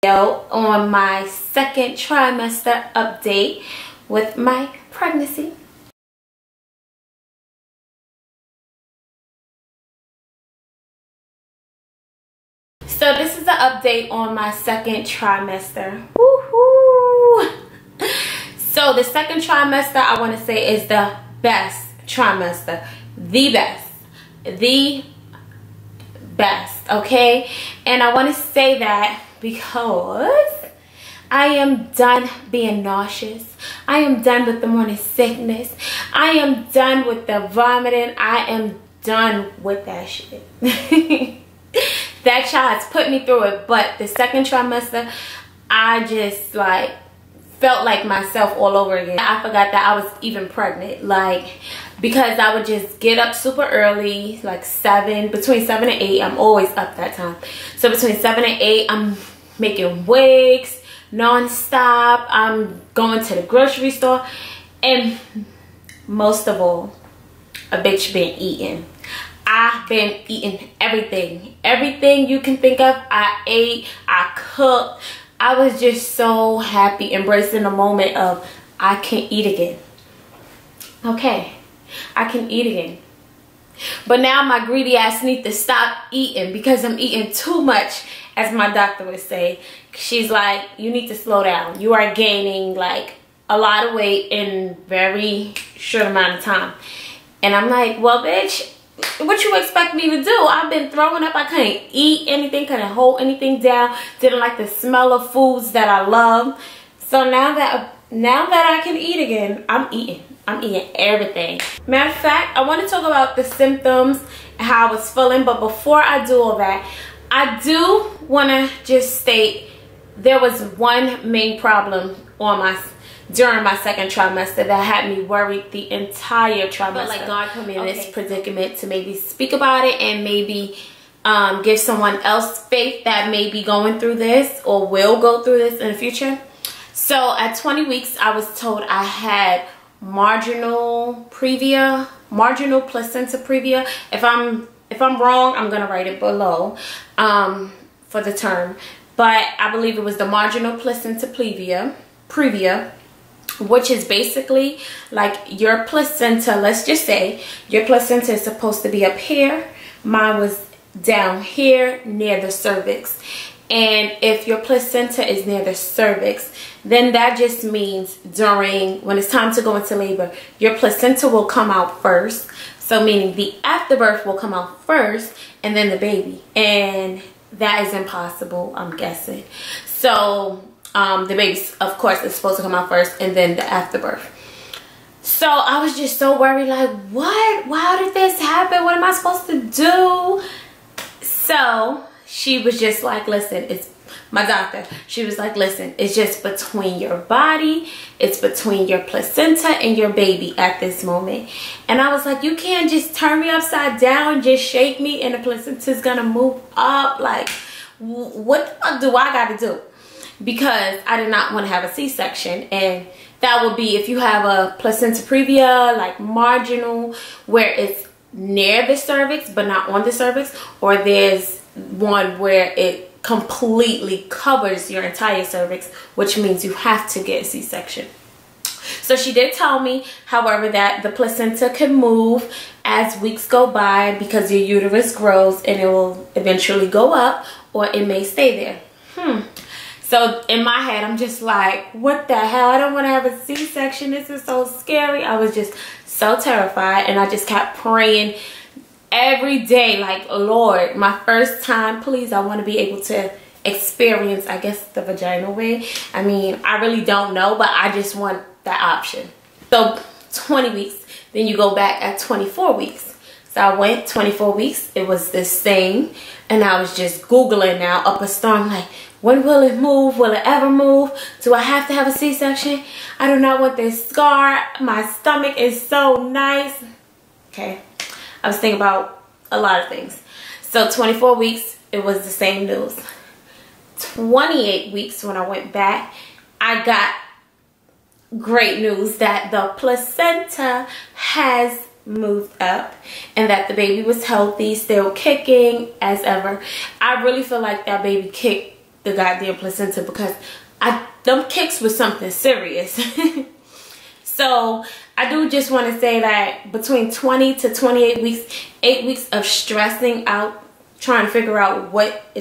On my second trimester update with my pregnancy. So this is the update on my second trimester. Woohoo! So the second trimester, I want to say, is the best trimester. The best, okay? And I want to say that because I am done being nauseous. I am done with the morning sickness. I am done with the vomiting. I am done with that shit. That child's put me through it. But the second trimester, I just like felt like myself all over again. I forgot that I was even pregnant, like, because I would just get up super early, like between 7 and 8. I'm always up that time. So between 7 and 8, I'm making wigs non-stop. I'm going to the grocery store, and most of all, a bitch been eating. I've been eating everything you can think of. I ate, I cooked. I was just so happy, embracing the moment of I can eat again. Okay, I can eat again. But now my greedy ass needs to stop eating because I'm eating too much, as my doctor would say. She's like, you need to slow down. You are gaining like a lot of weight in very short amount of time. And I'm like, well, bitch, what you expect me to do? I've been throwing up. I couldn't eat anything, couldn't hold anything down, didn't like the smell of foods that I love. So now that I can eat again, I'm eating everything. Matter of fact, I want to talk about the symptoms and how I was feeling, but before I do all that, I do want to just state there was one main problem during my second trimester that had me worried the entire trimester. But like God put me in this predicament to maybe speak about it and maybe give someone else faith that may be going through this or will go through this in the future. So at 20 weeks, I was told I had marginal placenta previa. If I'm wrong, I'm gonna write it below for the term. But I believe it was the marginal placenta previa, which is basically like your placenta. Let's just say your placenta is supposed to be up here. Mine was down here near the cervix. And if your placenta is near the cervix, then that just means when it's time to go into labor, your placenta will come out first. So meaning the afterbirth will come out first and then the baby. And that is impossible, I'm guessing. So the baby, of course, is supposed to come out first and then the afterbirth. So I was just so worried, like, what? How did this happen? What am I supposed to do? So she was just like, listen, it's my doctor. She was like, listen, it's just between your body. It's between your placenta and your baby at this moment. And I was like, you can't just turn me upside down, just shake me, and the placenta's gonna move up. Like, what the fuck do I gotta do? Because I did not want to have a C-section, and that would be if you have a placenta previa, like marginal, where it's near the cervix but not on the cervix, or there's one where it completely covers your entire cervix, which means you have to get a C-section. So she did tell me, however, that the placenta can move as weeks go by because your uterus grows and it will eventually go up, or it may stay there. So in my head, I'm just like, what the hell? I don't want to have a C-section. This is so scary. I was just so terrified, and I just kept praying every day, like, Lord, my first time, please, I want to be able to experience, I guess, the vaginal way. I mean, I really don't know, but I just want that option. So 20 weeks, then you go back at 24 weeks. So I went 24 weeks. It was the same, and I was just Googling now up a storm, like, when will it move? Will it ever move? Do I have to have a C-section? I do not want this scar. My stomach is so nice. Okay. I was thinking about a lot of things. So 24 weeks, it was the same news. 28 weeks when I went back, I got great news that the placenta has moved up and that the baby was healthy, still kicking as ever. I really feel like that baby kicked the goddamn placenta, because them kicks was something serious. So I do just want to say that between 20 to 28 weeks, 8 weeks of stressing out, trying to figure out what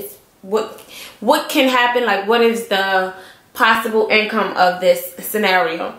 can happen, like what is the possible income of this scenario.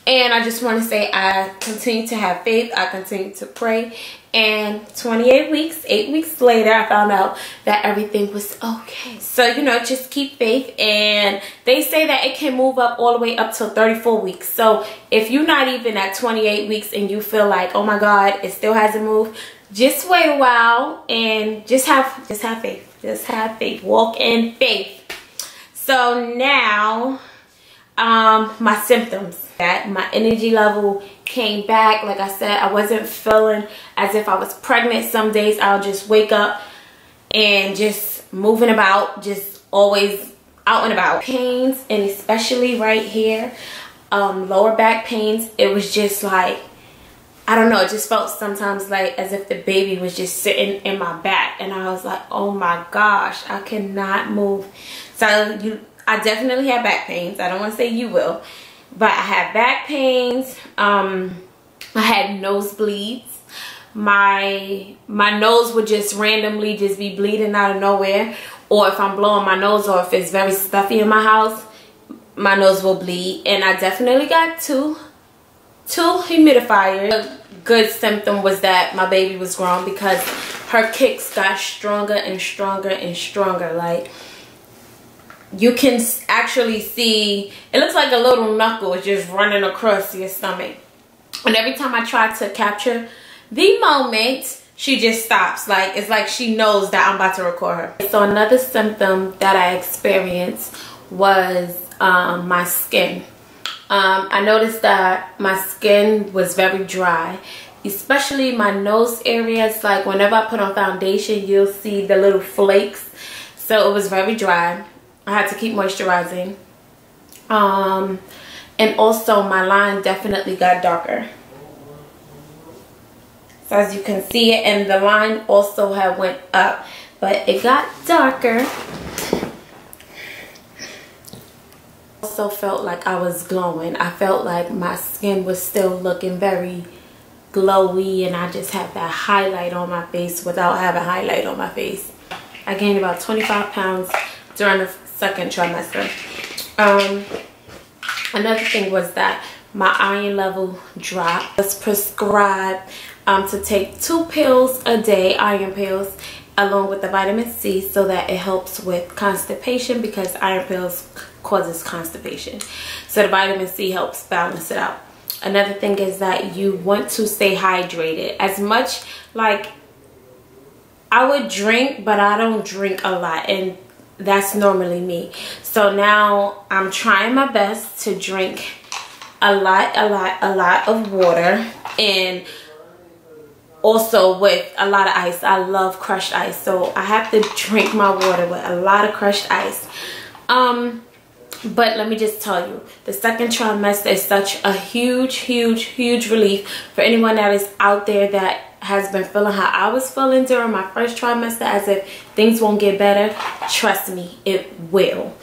And I just want to say I continue to have faith. I continue to pray. And 28 weeks, 8 weeks later, I found out that everything was okay. So, you know, just keep faith. And they say that it can move up all the way up to 34 weeks. So if you're not even at 28 weeks and you feel like, oh my God, it still hasn't moved, just wait a while and just have faith. Just have faith. Walk in faith. So now, my symptoms, that my energy level came back. Like I said, I wasn't feeling as if I was pregnant. Some days I'll just wake up and just moving about, just always out and about. Pains, and especially right here, lower back pains, it was just like, I don't know, it just felt sometimes like as if the baby was just sitting in my back, and I was like, oh my gosh, I cannot move. So I definitely have back pains. I don't want to say you will, but I have back pains. I had nosebleeds. My nose would just randomly just be bleeding out of nowhere, or if I'm blowing my nose, or if it's very stuffy in my house, my nose will bleed. And I definitely got two humidifiers. A good symptom was that my baby was growing, because her kicks got stronger and stronger and stronger. Like, you can actually see, it looks like a little knuckle is just running across your stomach. And every time I try to capture the moment, she just stops. Like, it's like she knows that I'm about to record her. So another symptom that I experienced was my skin. I noticed that my skin was very dry, especially my nose areas. Like, whenever I put on foundation, you'll see the little flakes. So it was very dry. I had to keep moisturizing. And also my line definitely got darker. So as you can see it, and the line also had went up, but it got darker. Also felt like I was glowing. I felt like my skin was still looking very glowy, and I just had that highlight on my face without having highlight on my face. I gained about 25 pounds during the second trimester. Another thing was that my iron level dropped. I was prescribed to take 2 pills a day, iron pills, along with the vitamin C, so that it helps with constipation, because iron pills causes constipation. So the vitamin C helps balance it out. Another thing is that you want to stay hydrated. As much, like, I would drink, but I don't drink a lot, and that's normally me. So now I'm trying my best to drink a lot of water, and also with a lot of ice. I love crushed ice, so I have to drink my water with a lot of crushed ice. But let me just tell you, the second trimester is such a huge relief for anyone that is out there that has been feeling how I was feeling during my first trimester, as if things won't get better. Trust me, it will.